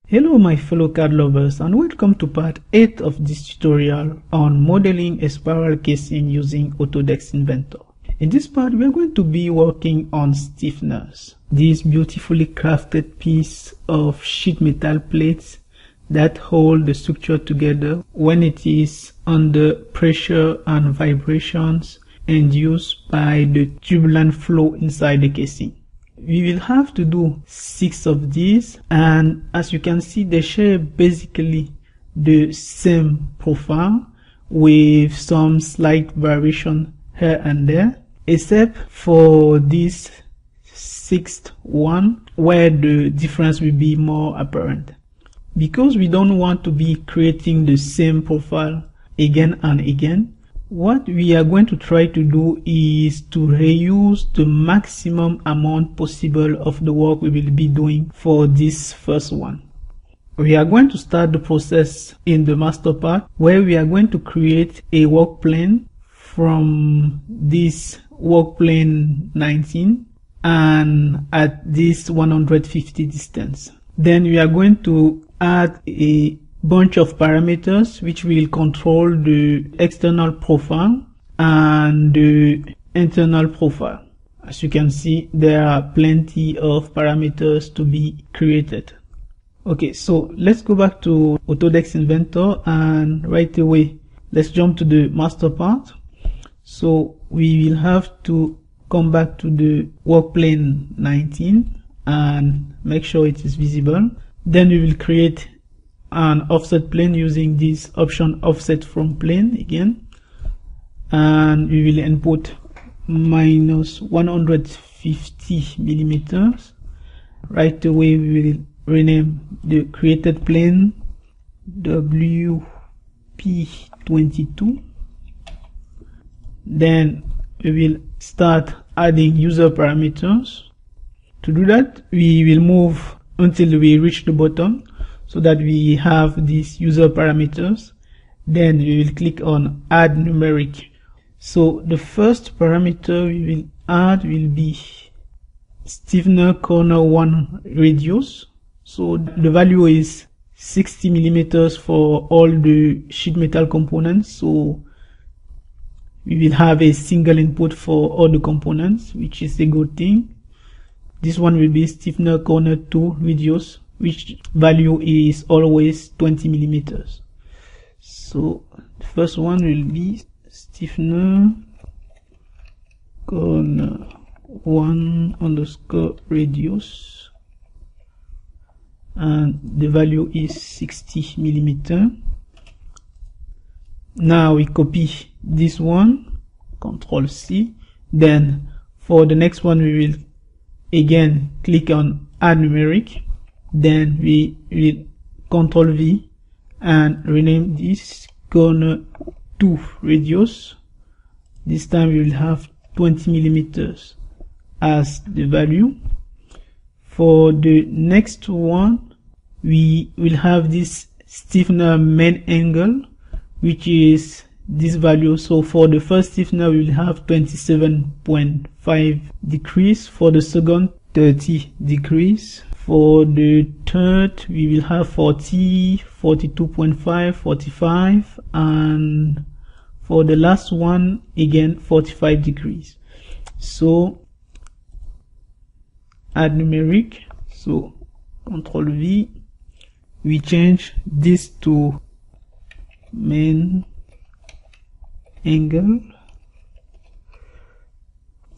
Hello my fellow CAD lovers, and welcome to part 8 of this tutorial on modeling a spiral casing using Autodesk Inventor. In this part we are going to be working on stiffeners, this beautifully crafted piece of sheet metal plates that hold the structure together when it is under pressure and vibrations induced by the turbulent flow inside the casing. We will have to do 6 of these, and as you can see they share basically the same profile with some slight variation here and there, except for this 6th one where the difference will be more apparent. Because we don't want to be creating the same profile again and again, what we are going to try to do is to reuse the maximum amount possible of the work we will be doing for this first one. We are going to start the process in the master part, where we are going to create a work plane from this work plane 19 and at this 150 distance. Then we are going to add a bunch of parameters which will control the external profile and the internal profile. As you can see, there are plenty of parameters to be created. Okay, so let's go back to Autodesk Inventor and right away let's jump to the master part. So we will have to come back to the work plane 19 and make sure it is visible. Then we will create an offset plane using this option offset from plane again, and we will input minus 150 millimeters. Right away we will rename the created plane WP22. Then we will start adding user parameters. To do that, we will move until we reach the bottom, so that we have these user parameters. Then we will click on add numeric. So the first parameter we will add will be stiffener corner 1 radius. So the value is 60 millimeters for all the sheet metal components. So we will have a single input for all the components, which is a good thing. This one will be stiffener corner 2 radius, which value is always 20 millimeters. So the first one will be stiffener corner 1 underscore radius, and the value is 60 millimeter. Now we copy this one, Ctrl C. Then for the next one we will again click on add numeric. Then we will Ctrl V and rename this corner 2 radius. This time we will have 20 millimeters as the value. For the next one, we will have this stiffener main angle, which is this value. So for the first stiffener we will have 27.5 degrees. For the second, 30 degrees. For the third we will have 40, 42.5, 45, and for the last one again 45 degrees. So add numeric. So Ctrl V, we change this to main angle.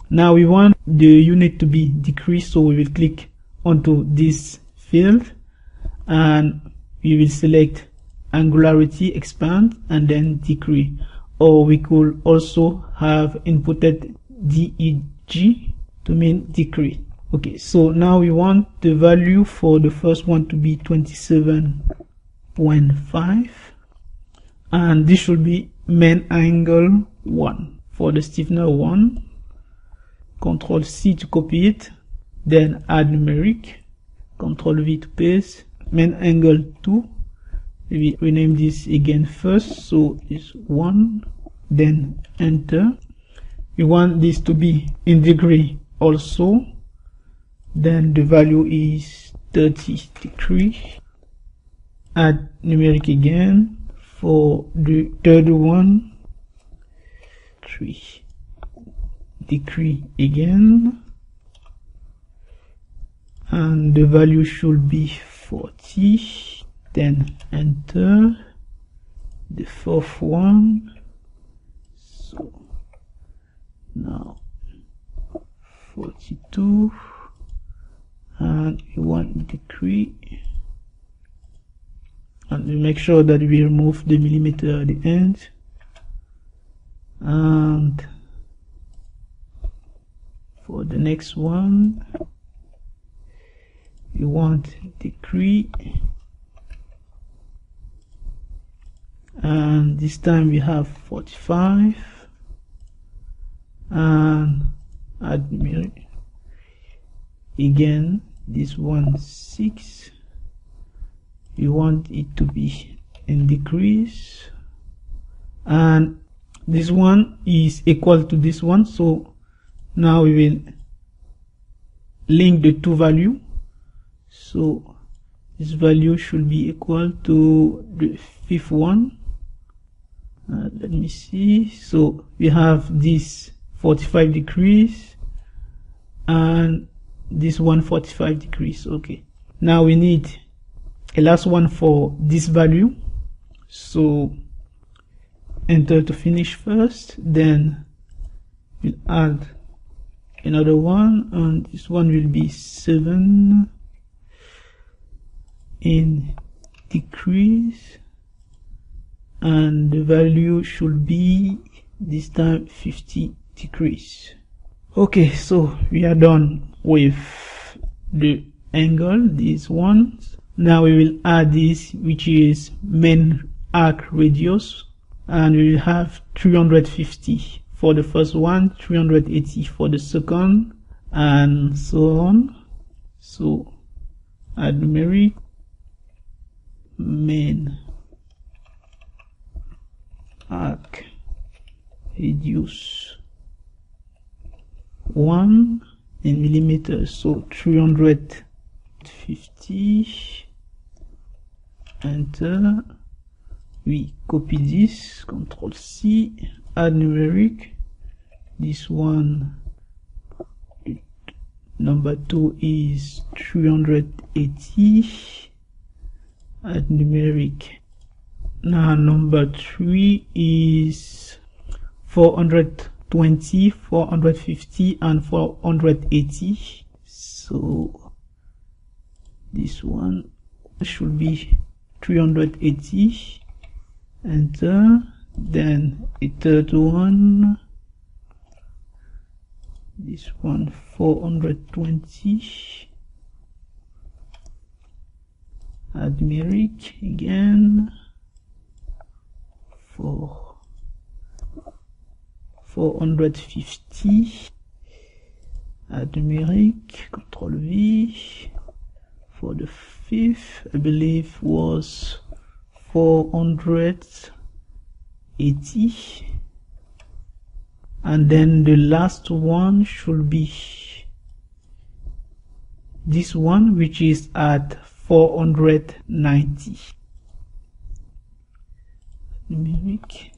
Now we want the unit to be decreased, so we will click onto this field and we will select angularity, expand, and then decrease. Or we could also have inputted DEG to mean decrease. Okay, so now we want the value for the first one to be 27.5, and this should be main angle 1. For the stiffener 1, Ctrl C to copy it, then add numeric, Ctrl V to paste, main angle 2, we rename this again first, so it's 1, then enter. We want this to be in degree also, then the value is 30 degrees. add numeric again. For the third one, 3, decrease again, and the value should be 40. Then enter the fourth one. So now 42, and we want decrease, and we make sure that we remove the millimeter at the end, and for the next one we want decrease, and this time we have 45, and add numeric again. This one 6, we want it to be in decrease, and this one is equal to this one, so now we will link the two value. So this value should be equal to the fifth one. Let me see. So we have this 45 degrees and this 145 degrees. Okay, now we need a last one for this value, so enter to finish first, then we'll add another one, and this one will be 7 in decrease, and the value should be this time 50 degrees. Okay, so we are done with the angle, these ones. Now we will add this, which is main arc radius, and we will have 350 for the first one, 380 for the second, and so on. So add numeric main arc radius 1 in millimeters, so 350. Enter. We copy this, Ctrl C, add numeric. This one, number 2 is 380, add numeric. Now number 3 is 420, 450 and 480. So this one should be 380. Enter. Then a third one, this one 420, add numeric again for 450, add numeric, Ctrl V. For the fifth, I believe was 480, and then the last one should be this one, which is at 490. Numeric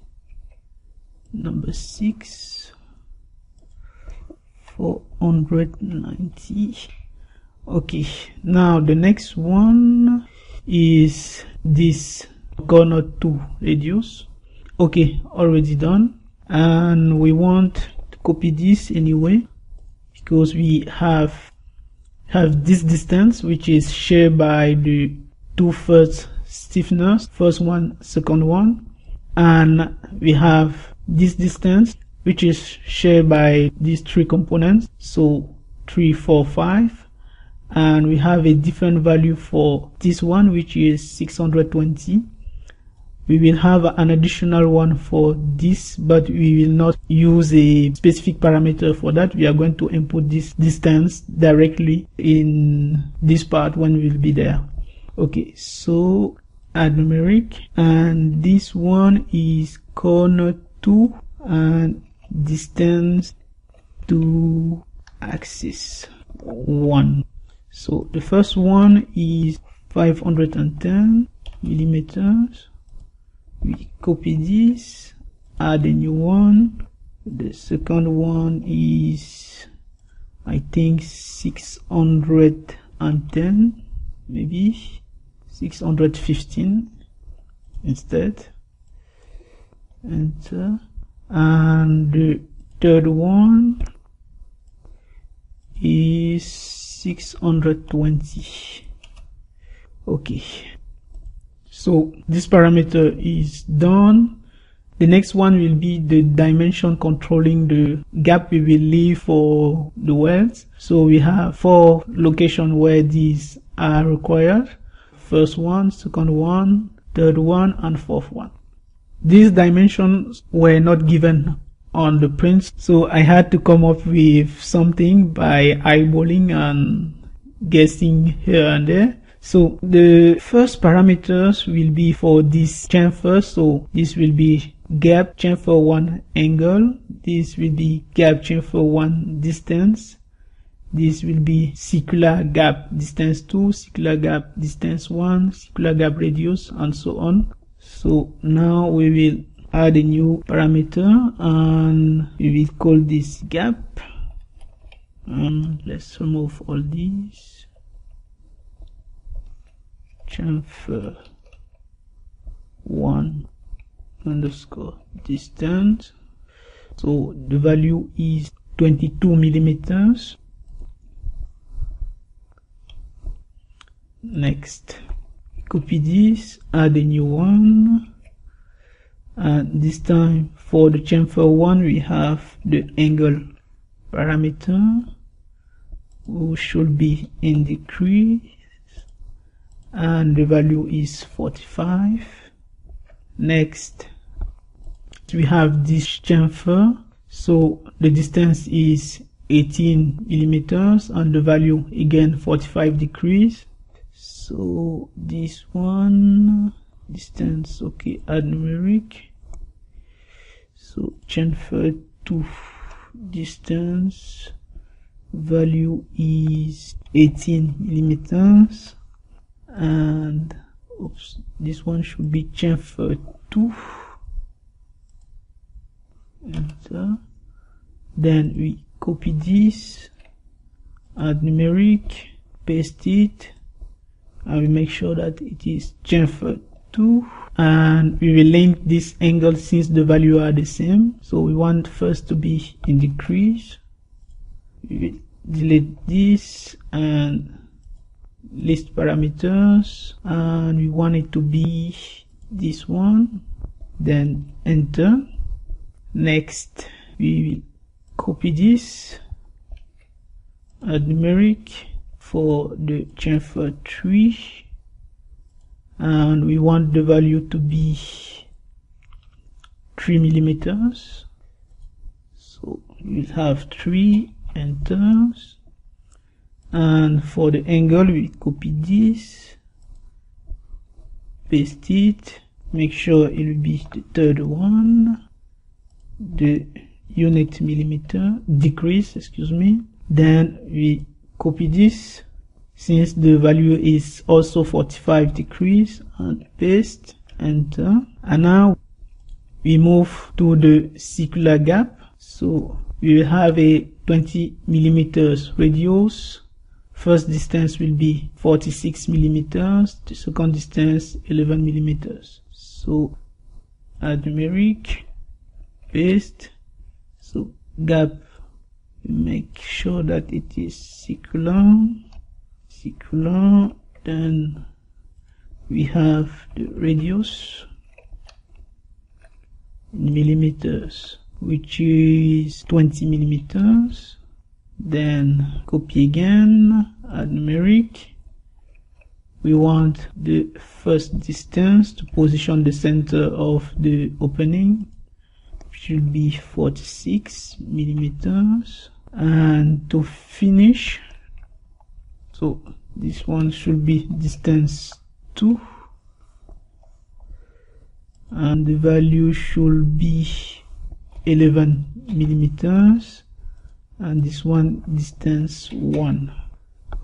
number 6, 490. Okay, now the next one is this corner 2 radius. Okay, already done, and we want to copy this anyway because we have this distance, which is shared by the two first stiffeners, first one, second one, and we have this distance which is shared by these three components, so 3, 4, 5. And we have a different value for this one, which is 620. We will have an additional one for this, but we will not use a specific parameter for that. We are going to input this distance directly in this part when we will be there. Okay, so add numeric, and this one is corner 2 and distance to axis 1. So the first one is 510, millimeters. We copy this, add a new one. The second one is, I think, 610, maybe 615 instead. Enter. And the third one is 620. Okay, so this parameter is done. The next one will be the dimension controlling the gap we will leave for the welds. So we have 4 locations where these are required. First one, second one, third one, and fourth one. These dimensions were not given on the prints, so I had to come up with something by eyeballing and guessing here and there. So the first parameters will be for this chamfer. So this will be gap chamfer 1 angle. This will be gap chamfer 1 distance. This will be circular gap distance 2, circular gap distance 1, circular gap radius, and so on. So now we will add a new parameter and we will call this gap. And let's remove all these. Chamfer 1 underscore distance. So the value is 22 millimeters. Next, copy this, add a new one, and this time for the chamfer 1 we have the angle parameter, which should be in degree, and the value is 45. Next, we have this chamfer, so the distance is 18 millimeters and the value again 45 degrees. So this one, distance, okay, add numeric. So chamfer 2 distance, value is 18 millimeters. And oops, this one should be chamfer 2. Enter. Then we copy this, add numeric, paste it, and we make sure that it is chamfer 2. And we will link this angle since the value are the same. So we want first to be in degrees. We will delete this and list parameters, and we want it to be this one. Then enter. Next, we will copy this, add numeric for the chamfer 3, and we want the value to be 3 millimeters. So we'll have 3, enters. And for the angle, we copy this, paste it, make sure it will be the third one, the unit millimeter, degrees, excuse me. Then we copy this, since the value is also 45 degrees, and paste, enter. And now we move to the circular gap. So we will have a 20 millimeters radius. First distance will be 46 millimeters, the second distance 11 millimeters. So add numeric, paste. So gap, make sure that it is circular, then we have the radius in millimeters, which is 20 millimeters. Then copy again, add numeric. We want the first distance to position the center of the opening, which should be 46 millimeters. And to finish, so this one should be distance 2, and the value should be 11 millimeters. And this one distance 1.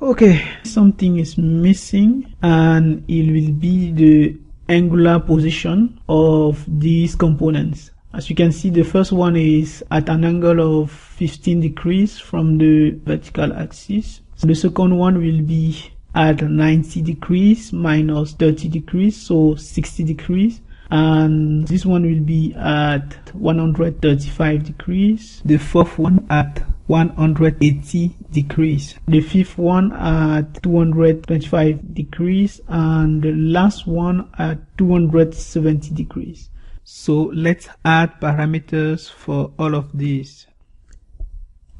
Okay, something is missing, and it will be the angular position of these components. As you can see, the first one is at an angle of 15 degrees from the vertical axis. So the second one will be at 90 degrees minus 30 degrees, so 60 degrees. And this one will be at 135 degrees. The fourth one at 180 degrees. The fifth one at 225 degrees. And the last one at 270 degrees. So let's add parameters for all of these.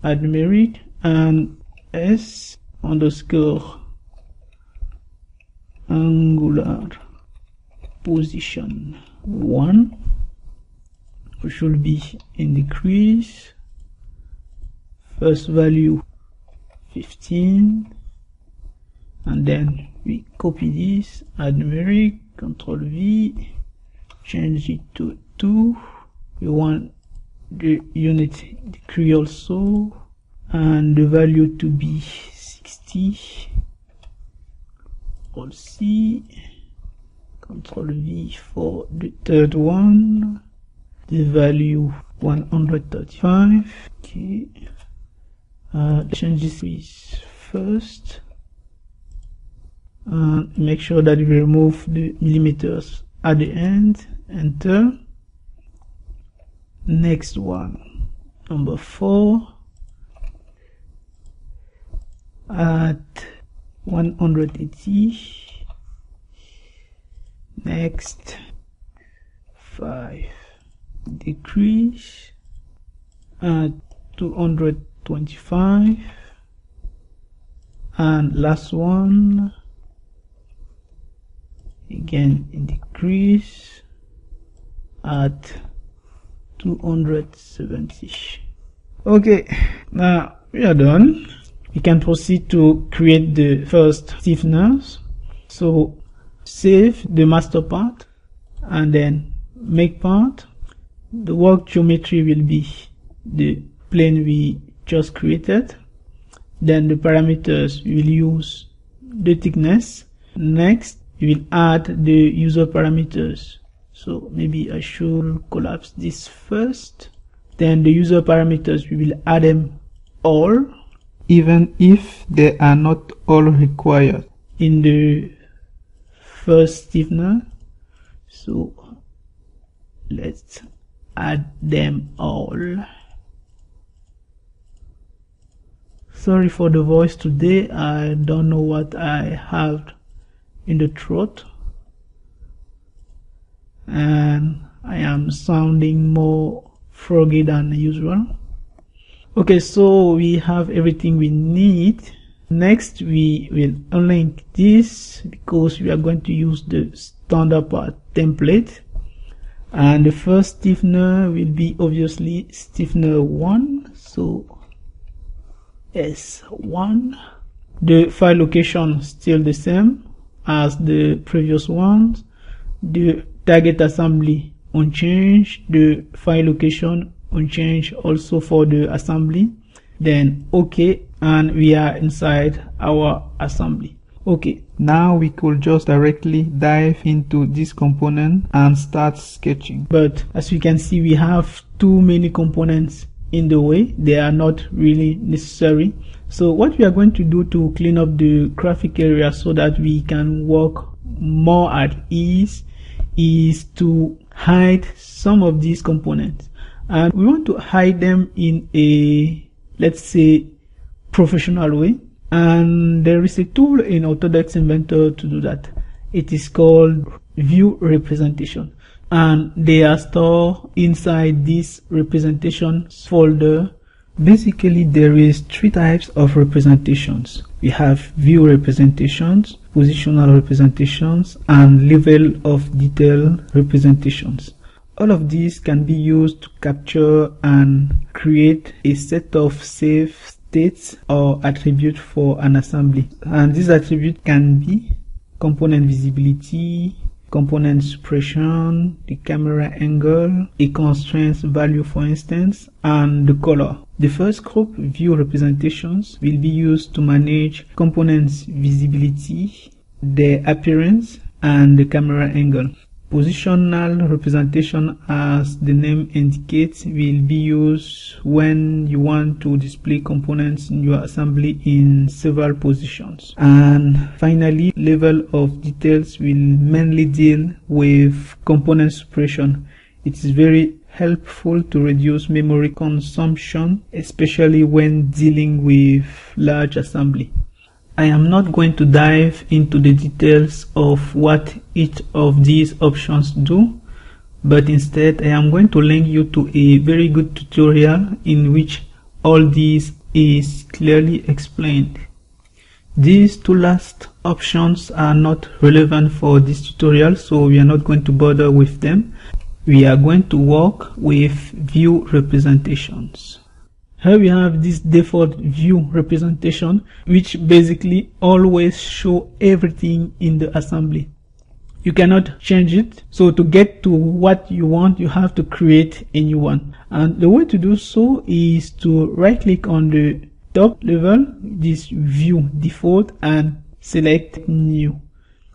Add numeric and S underscore angular position 1, which should be in degrees. First value 15, and then we copy this, add numeric, Ctrl V, change it to 2. We want the unit degree also, and the value to be 60. Ctrl C, Ctrl V for the third one, the value 135. Okay, change this first, and make sure that we remove the millimeters at the end. Enter. Next one, number 4, at 180. Next, 5 degrees at 225, and last one again in degrees at 270. Okay, now we are done. We can proceed to create the first stiffeners. So save the master part and then make part. The work geometry will be the plane we just created. Then the parameters we will use the thickness. Next we will add the user parameters. So maybe I should collapse this first. Then the user parameters, we will add them all, even if they are not all required in the first stiffener. So let's add them all. Sorry for the voice today. I don't know what I have in the throat, and I am sounding more froggy than usual. Okay, so we have everything we need. Next we will unlink this because we are going to use the standard part template, and the first stiffener will be obviously stiffener 1, so S1. The file location still the same as the previous ones. The target assembly unchanged, the file location unchanged also for the assembly. Then OK, and we are inside our assembly. Okay, now we could just directly dive into this component and start sketching. But as you can see, we have too many components in the way. They are not really necessary. So what we are going to do to clean up the graphic area so that we can work more at ease is to hide some of these components, and we want to hide them in a, let's say, professional way. And there is a tool in Autodesk Inventor to do that. It is called view representation, and they are stored inside this representation folder. Basically, there is 3 types of representations. We have view representations, positional representations, and level of detail representations. All of these can be used to capture and create a set of safe states or attributes for an assembly. And these attributes can be component visibility, component suppression, the camera angle, a constraint value for instance, and the color. The first group, view representations, will be used to manage components visibility, their appearance, and the camera angle. Positional representation, as the name indicates, will be used when you want to display components in your assembly in several positions. And finally, level of details will mainly deal with component separation. It is very helpful to reduce memory consumption, especially when dealing with large assembly. I am not going to dive into the details of what each of these options do, but instead I am going to link you to a very good tutorial in which all these is clearly explained. These two last options are not relevant for this tutorial, so we are not going to bother with them. We are going to work with view representations. Here we have this default view representation, which basically always show everything in the assembly. You cannot change it, so to get to what you want, you have to create a new one. And the way to do so is to right click on the top level, this view default, and select new.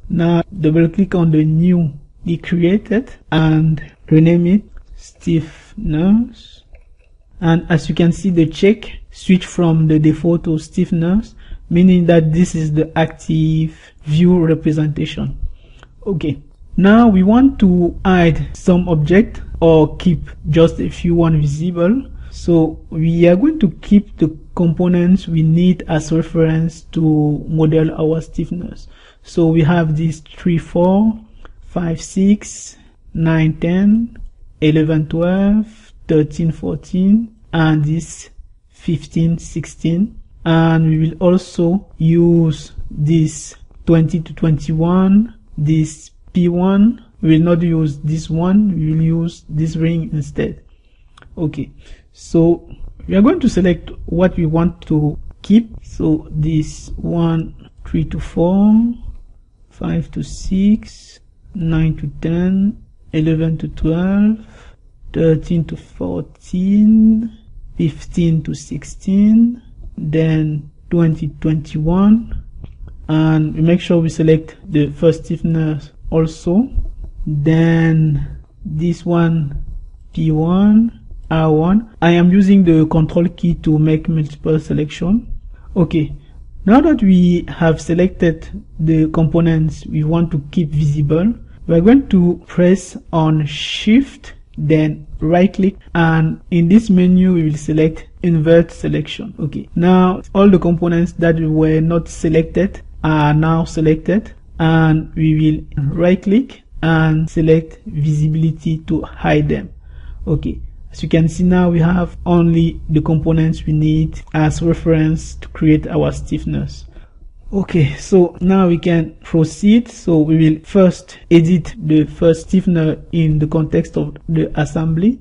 Now double click on the new we created and rename it Stiffeners. And as you can see, the check switch from the default to Stiffeners, meaning that this is the active view representation. Okay, now we want to hide some object or keep just a few one visible. So we are going to keep the components we need as reference to model our stiffeners. So we have this 3, 4, 5, 6, 9, 10, 11, 12, 13, 14, and this 15, 16. And we will also use this 20 to 21, this P1. We will not use this one, we will use this ring instead. Okay, so we are going to select what we want to keep. So this 1, 3 to 4, 5 to 6, 9 to 10, 11 to 12, 13 to 14, 15 to 16, then 20 to 21, and we make sure we select the first stiffeners also. Then this one P1, R1. I am using the control key to make multiple selection. Okay, now that we have selected the components we want to keep visible, we are going to press on Shift, then right click, and in this menu we will select invert selection. Okay, now all the components that were not selected are now selected, and we will right click and select visibility to hide them. Okay, as you can see, now we have only the components we need as reference to create our stiffeners. Okay, so now we can proceed. So we will first edit the first stiffener in the context of the assembly.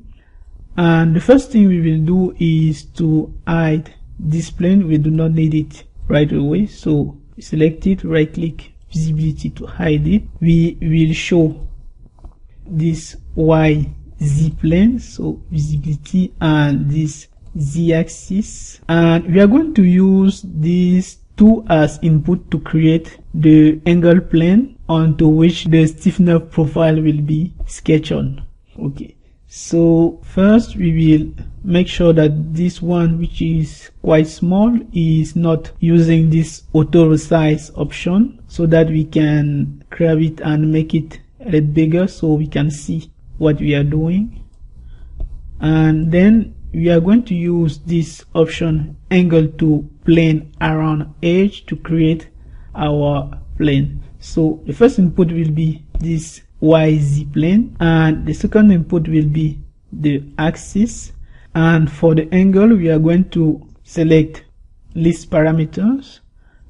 And the first thing we will do is to hide this plane. We do not need it right away. So select it, right click, visibility to hide it. We will show this YZ plane, so visibility, and this Z axis. And we are going to use these two as input to create the angle plane onto which the stiffener profile will be sketched on. Okay, so first we will make sure that this one, which is quite small, is not using this auto resize option, so that we can grab it and make it a little bigger so we can see what we are doing. And then we are going to use this option angle to plane around edge to create our plane. So the first input will be this YZ plane, and the second input will be the axis. And for the angle, we are going to select list parameters,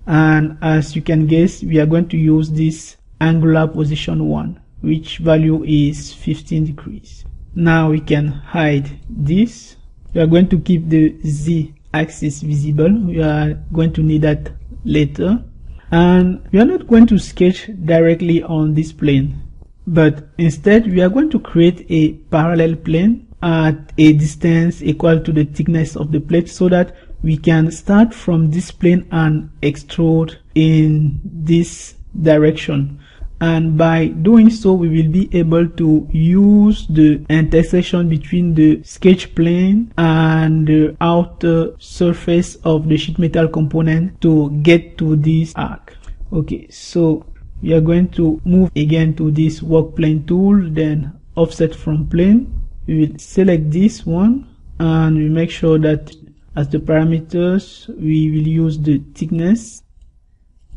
and as you can guess, we are going to use this angular position 1, which value is 15 degrees. Now we can hide this. We are going to keep the Z axis visible. We are going to need that later. And we are not going to sketch directly on this plane, but instead we are going to create a parallel plane at a distance equal to the thickness of the plate, so that we can start from this plane and extrude in this direction. and by doing so we will be able to use the intersection between the sketch plane and the outer surface of the sheet metal component to get to this arc. Okay, so we are going to move again to this work plane tool, then offset from plane. We will select this one and we make sure that as the parameters we will use the thickness,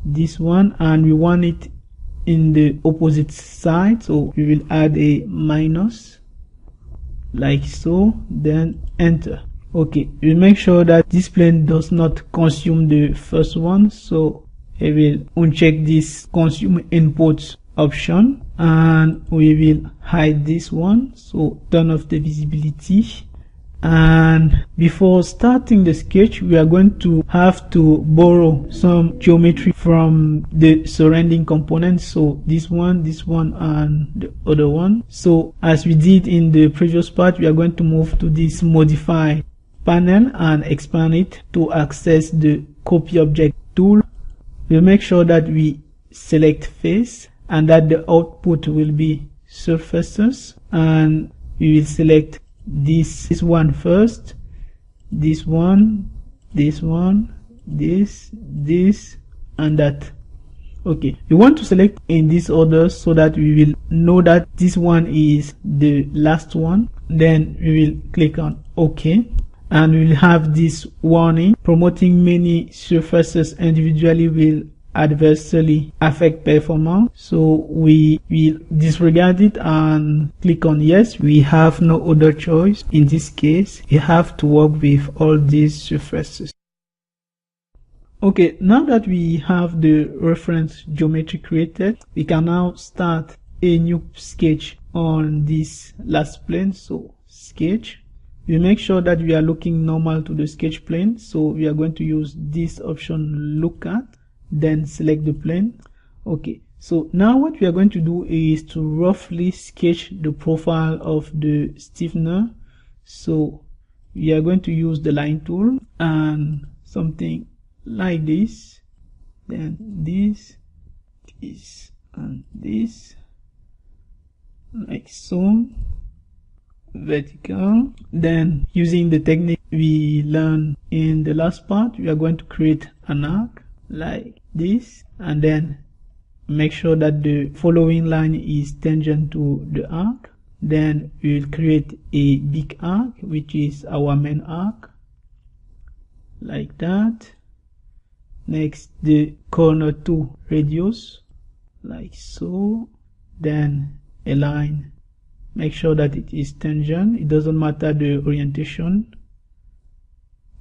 this one, and we want it in the opposite side, so we will add a minus like so, then enter. Okay, we make sure that this plane does not consume the first one, so we will uncheck this consume input option and we will hide this one, so turn off the visibility. And before starting the sketch we are going to have to borrow some geometry from the surrounding components, so this one, and the other one. So as we did in the previous part, we are going to move to this modify panel and expand it to access the copy object tool. We'll make sure that we select face and that the output will be surfaces, and we will select this one first, this one, this, and that. Okay, we want to select in this order so that we will know that this one is the last one. Then we will click on OK, and we will have this warning: promoting many surfaces individually will adversely affect performance. So we will disregard it and click on yes. We have no other choice. In this case, you have to work with all these surfaces. Okay, now that we have the reference geometry created, we can now start a new sketch on this last plane. So sketch, we make sure that we are looking normal to the sketch plane, so we are going to use this option, look at, then select the plane. Okay, so now what we are going to do is to roughly sketch the profile of the stiffener. So we are going to use the line tool and something like this, then this, and this, like so, vertical. Then using the technique we learned in the last part, we are going to create an arc like this, and then make sure that the following line is tangent to the arc. Then we will create a big arc, which is our main arc, like that. Next, the corner to radius, like so. Then a line, make sure that it is tangent, it doesn't matter the orientation.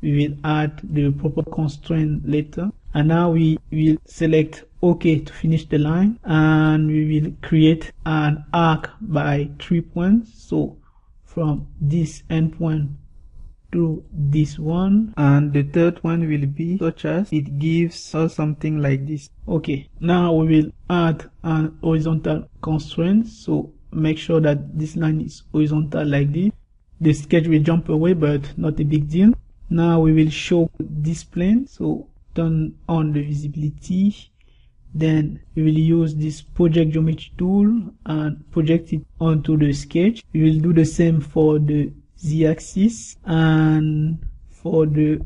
We will add the proper constraint later. And now we will select OK to finish the line, and we will create an arc by 3 points. So from this endpoint to this one, and the third one will be such as it gives us something like this. Okay, now we will add an horizontal constraint, so make sure that this line is horizontal like this. The sketch will jump away, but not a big deal. Now we will show this plane, so turn on the visibility. Then we will use this project geometry tool and project it onto the sketch. We will do the same for the z-axis and for the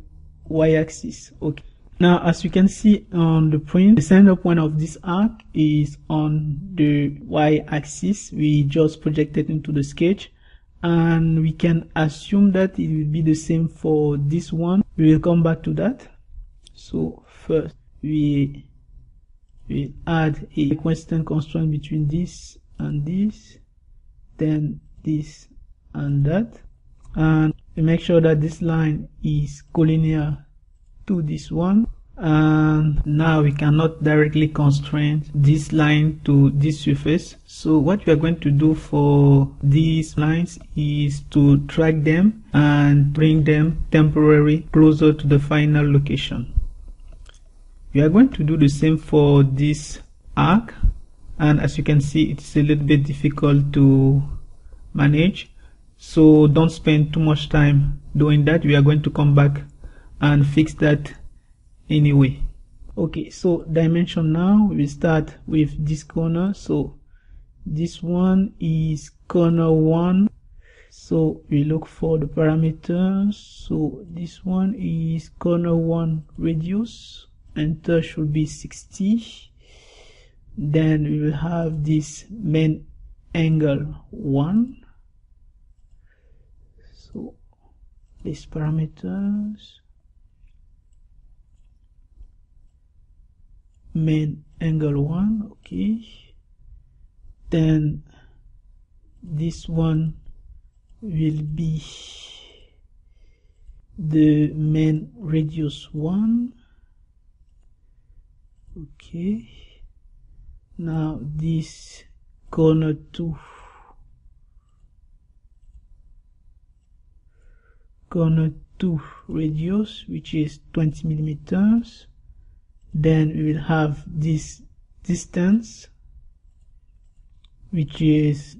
y-axis. Okay, now as you can see on the print, the center point of this arc is on the y-axis. We just projected into the sketch, and we can assume that it will be the same for this one. We will come back to that. So first we will add a constant constraint between this and this, then this and that, and we make sure that this line is collinear to this one. And now we cannot directly constrain this line to this surface. So what we are going to do for these lines is to drag them and bring them temporarily closer to the final location. We are going to do the same for this arc, and as you can see, it's a little bit difficult to manage, so don't spend too much time doing that. We are going to come back and fix that anyway. Okay, so dimension now, we will start with this corner. So this one is corner 1. So we look for the parameters. So this one is corner 1 radius. Enter should be 60. Then we will have this main angle 1. So these parameters, main angle 1, okay. Then this one will be the main radius 1, okay. Now this corner 2, radius, which is 20 millimeters. Then we will have this distance, which is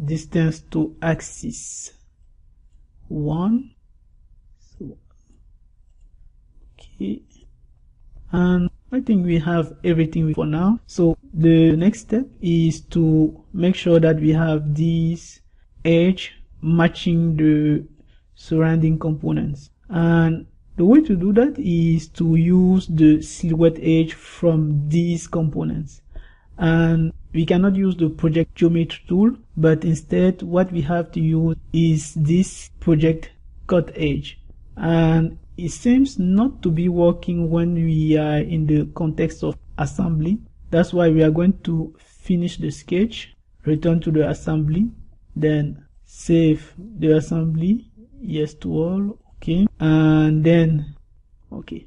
distance to axis 1. So okay, and I think we have everything for now. So the next step is to make sure that we have this edge matching the surrounding components, and the way to do that is to use the silhouette edge from these components. And we cannot use the project geometry tool, but instead what we have to use is this project cut edge. And it seems not to be working when we are in the context of assembly. That's why we are going to finish the sketch, return to the assembly, then save the assembly, yes to all, okay, and then okay,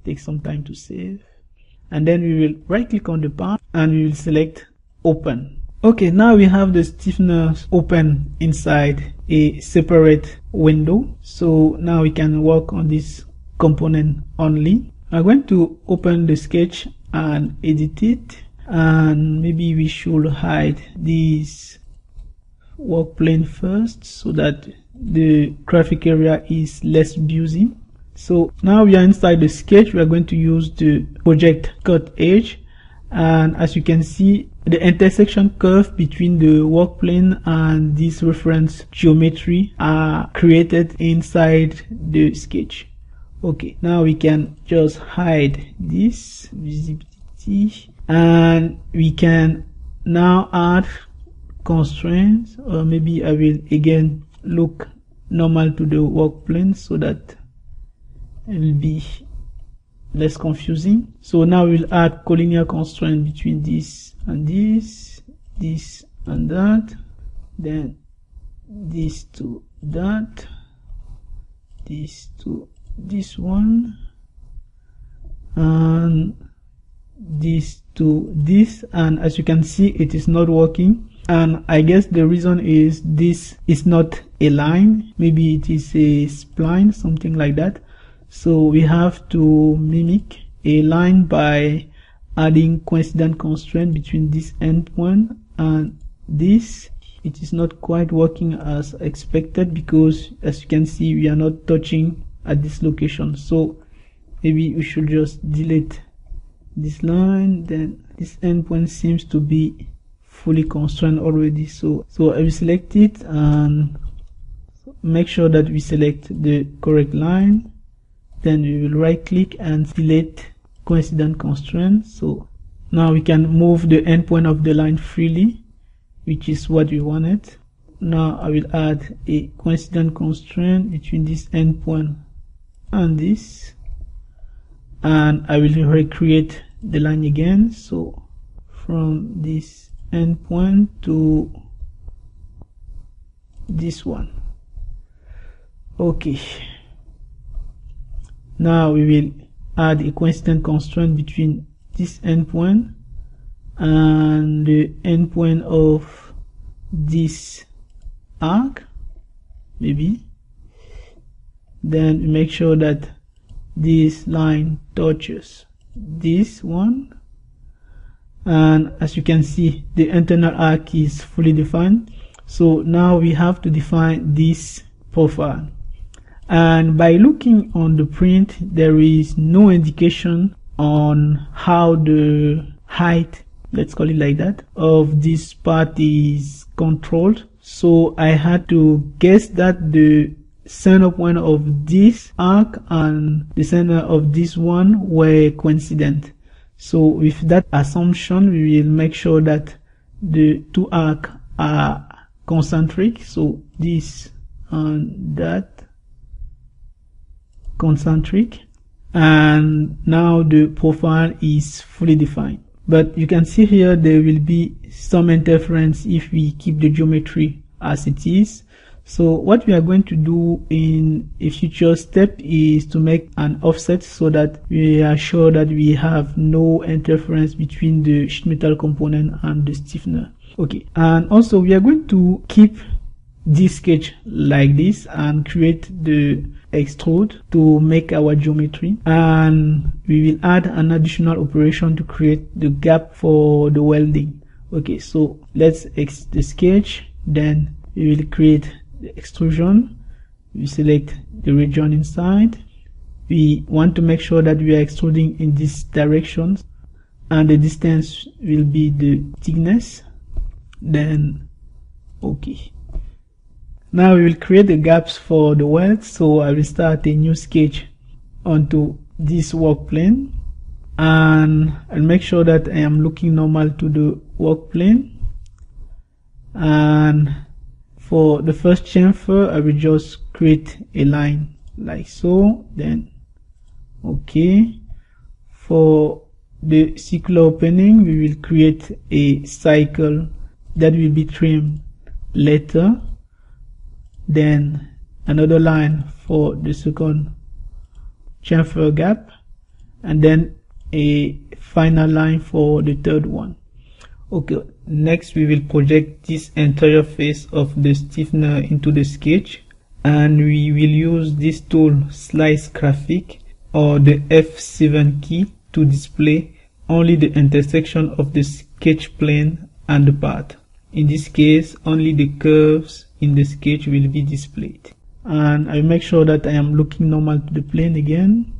take some time to save, and then we will right click on the part and we will select open. Okay, now we have the stiffener open inside a separate window, so now we can work on this component only. I'm going to open the sketch and edit it, and maybe we should hide this work plane first so that the graphic area is less busy. So now we are inside the sketch. We are going to use the project cut edge, and as you can see, the intersection curve between the work plane and this reference geometry are created inside the sketch. Okay, now we can just hide this visibility, and we can now add constraints, or maybe I will again look normal to the work plane so that it will be less confusing. So now we'll add collinear constraint between this and this, this and that, then this to that, this to this one, and this to this. And as you can see, it is not working, and I guess the reason is this is not a line, maybe it is a spline, something like that. So we have to mimic a line by adding coincident constraint between this endpoint and this. It is not quite working as expected because, as you can see, we are not touching at this location. So maybe we should just delete this line. Then this endpoint seems to be fully constrained already. So I will select it and make sure that we select the correct line. Then we will right click and select coincident constraint. So now we can move the endpoint of the line freely, which is what we wanted. Now I will add a coincident constraint between this endpoint and this, and I will recreate the line again. So from this endpoint to this one. Okay, now we will add a coincident constraint between this endpoint and the endpoint of this arc, maybe. Then we make sure that this line touches this one, and as you can see, the internal arc is fully defined. So now we have to define this profile, And by looking on the print, there is no indication on how the height, let's call it like that, of this part is controlled. So I had to guess that the center point of this arc and the center of this one were coincident. So with that assumption, we will make sure that the two arcs are concentric. So this and that concentric. And now the profile is fully defined. But you can see here there will be some interference if we keep the geometry as it is. So what we are going to do in a future step is to make an offset so that we are sure that we have no interference between the sheet metal component and the stiffener. Okay, and also we are going to keep this sketch like this and create the extrude to make our geometry, and we will add an additional operation to create the gap for the welding. Okay, so let's exit the sketch, then we will create the extrusion. We select the region inside. We want to make sure that we are extruding in this direction, and the distance will be the thickness. Then okay, now we will create the gaps for the weld. So I will start a new sketch onto this work plane, and I'll make sure that I am looking normal to the work plane. And for the first chamfer, I will just create a line like so. Then okay, for the circular opening, we will create a cycle that will be trimmed later. Then another line for the second chamfer gap, and then a final line for the third one. Okay, next we will project this entire face of the stiffener into the sketch, and we will use this tool Slice Graphic or the F7 key to display only the intersection of the sketch plane and the part. In this case, only the curves in the sketch will be displayed. And I make sure that I am looking normal to the plane again.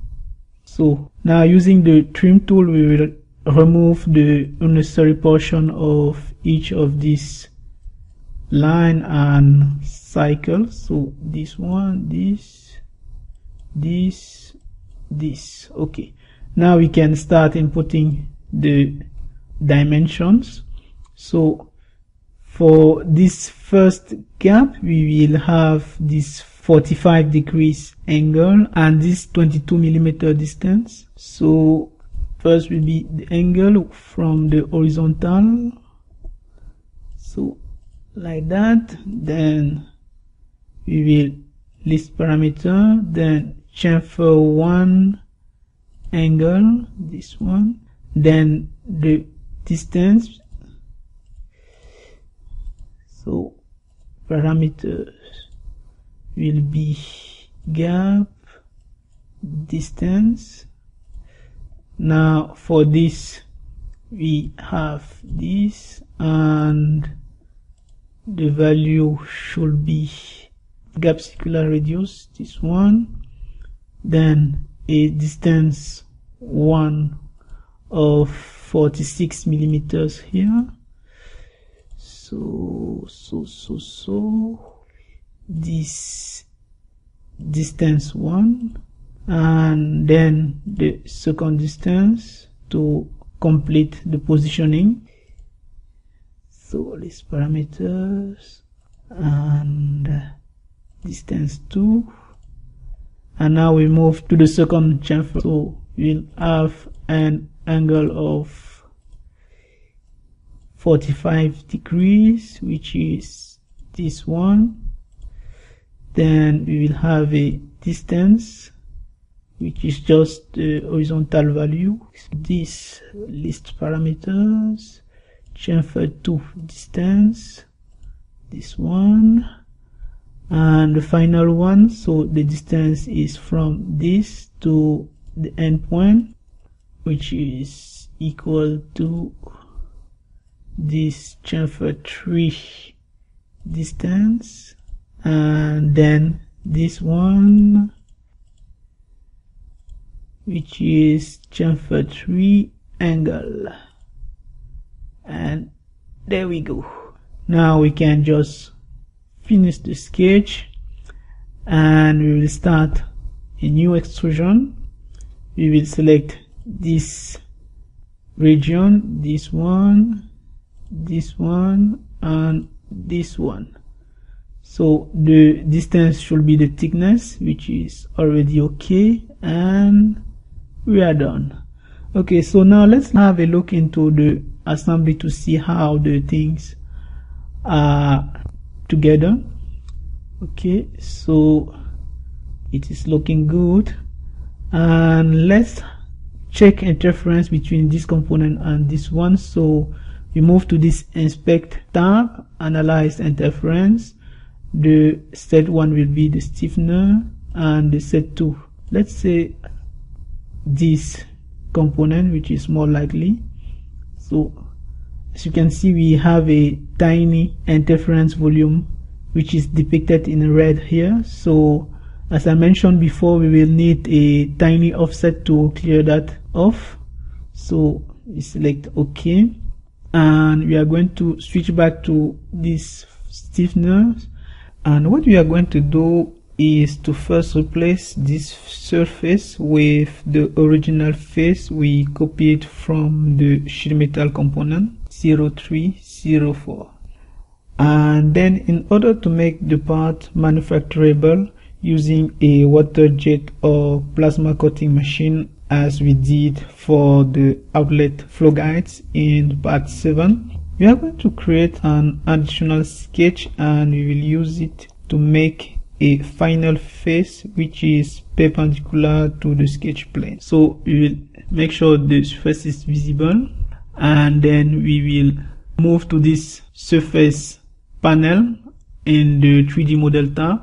So now using the trim tool, we will remove the unnecessary portion of each of these line and cycles. So this one, this. Okay, now we can start inputting the dimensions. So for this first gap, we will have this 45 degrees angle and this 22 millimeter distance. So first will be the angle from the horizontal, so like that. Then we will list parameter, then chamfer 1 angle, this one, then the distance. So parameters will be gap, distance. Now for this we have this, and the value should be gap circular radius, this one, then a distance 1 of 46 millimeters here. So this distance 1, and then the second distance to complete the positioning. So list parameters and distance 2, and now we move to the second chamfer. So we'll have an angle of 45 degrees, which is this one. Then we will have a distance, which is just the horizontal value. This list parameters, chamfer 2 distance, this one, and the final one. So the distance is from this to the end point, which is equal to this chamfer 3 distance, and then this one, which is chamfer 3 angle, and there we go. Now we can just finish the sketch, and we will start a new extrusion. We will select this region, this one, and this one. So the distance should be the thickness, which is already okay, and we are done. Okay, so now let's have a look into the assembly to see how the things are together. Okay, so it is looking good, and let's check interference between this component and this one. So we move to this inspect tab, analyze interference. The set 1 will be the stiffener, and the set 2, let's say this component, which is more likely. So as you can see, we have a tiny interference volume which is depicted in red here. So as I mentioned before, we will need a tiny offset to clear that off. So we select OK, and we are going to switch back to this stiffener. And what we are going to do is to first replace this surface with the original face we copied from the sheet metal component 0304. And then in order to make the part manufacturable using a water jet or plasma coating machine, as we did for the outlet flow guides in part 7, we are going to create an additional sketch, and we will use it to make a final face which is perpendicular to the sketch plane. So we will make sure the surface is visible, and then we will move to this surface panel in the 3D model tab.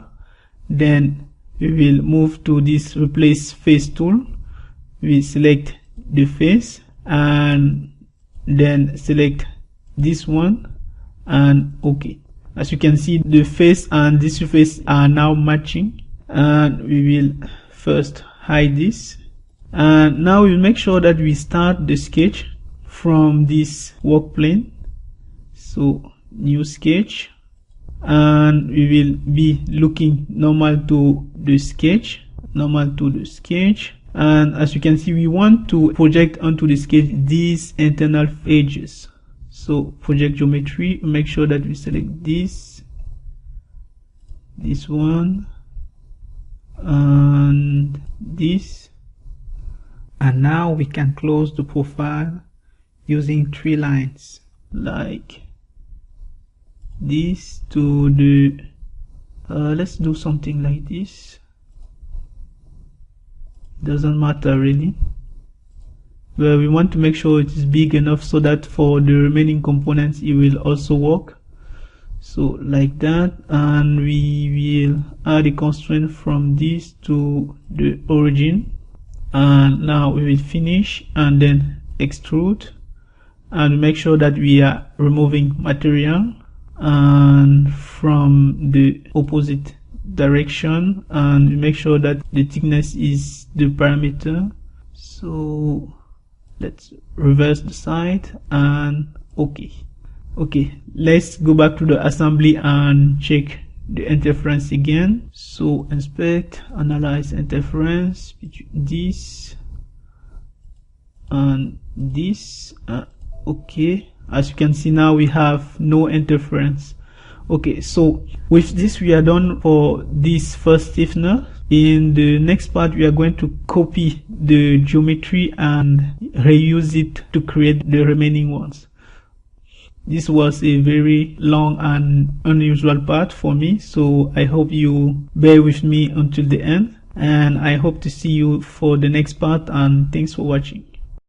Then we will move to this replace face tool. We select the face, and then select this one, and OK. As you can see, the face and this surface are now matching, and we will first hide this. And now we'll make sure that we start the sketch from this work plane. So new sketch, and we will be looking normal to the sketch, and as you can see, we want to project onto the sketch these internal edges. So project geometry, make sure that we select this one, and this. And now we can close the profile using 3 lines like this to the let's do something like this. Doesn't matter really, but we want to make sure it is big enough so that for the remaining components it will also work. So like that, and we will add a constraint from this to the origin, and now we will finish and then extrude, and make sure that we are removing material and from the opposite direction, and make sure that the thickness is the parameter. So let's reverse the side, and OK. Let's go back to the assembly and check the interference again. So inspect, analyze interference between this and this. OK. As you can see, now we have no interference. Okay, so with this we are done for this first stiffener. In the next part, we are going to copy the geometry and reuse it to create the remaining ones. This was a very long and unusual part for me, so I hope you bear with me until the end, and I hope to see you for the next part, and thanks for watching.